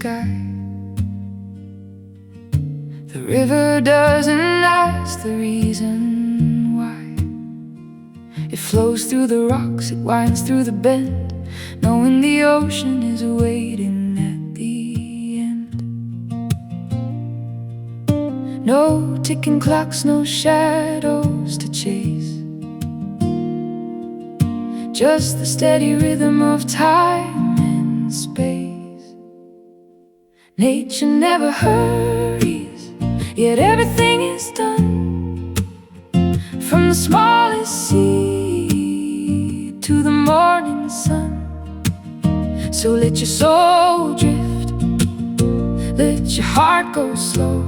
sky. The river doesn't ask the reason why. It flows through the rocks, it winds through the bend, knowing the ocean is waiting at the end. No ticking clocks, no shadows to chase, just the steady rhythm of time and space. Nature never hurries, yet everything is done, from the smallest seed to the morning sun. So let your soul drift, let your heart go slow,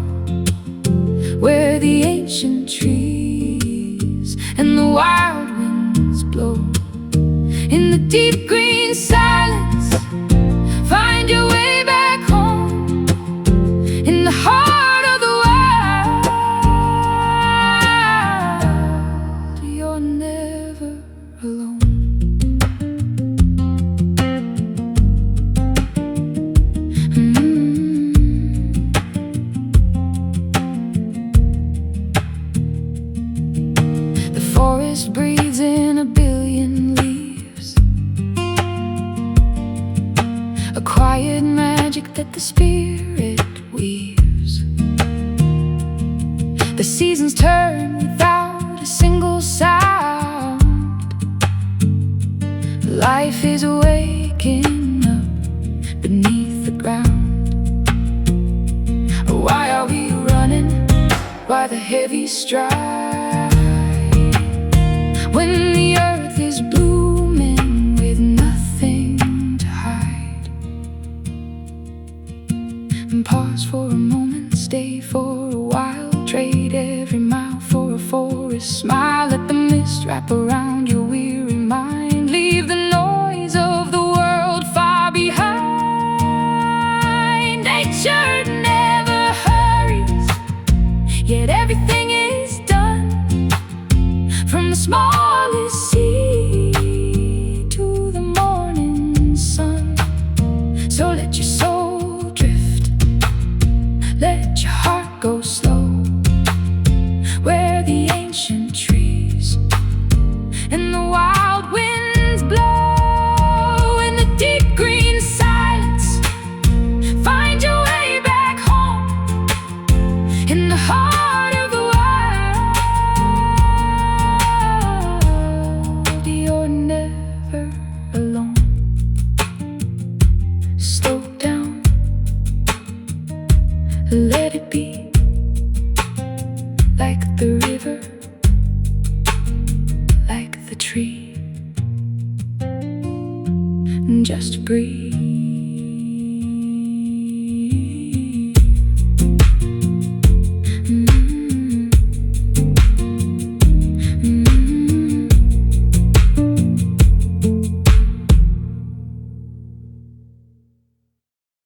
where the ancient trees and the wild winds blow. In the deep green silence, find your way back home, in the heart of the wild. You're never alone. The forest breathes in a billion leaves, a quiet magic that the spirit weaves. The seasons turn without a single sound. Life is waking up beneath the ground. Why are we running? Why the heavy stride, when the earth is blooming with nothing to hide? And pause for a moment, stay for a while, trade every mile for a forest smile. Let the mist wrap around your weary mind, leave the noise of the world far behind. Nature never hurries, yet everything is done, from the smallest seed to the morning sun. So let your soul drift, let your heart go slow, where the ancient trees and the wild winds blow. In the deep green silence, find your way back home, in the heart of the wild. You're never alone. Slow down, let it be, like the river, like the tree. Just breathe.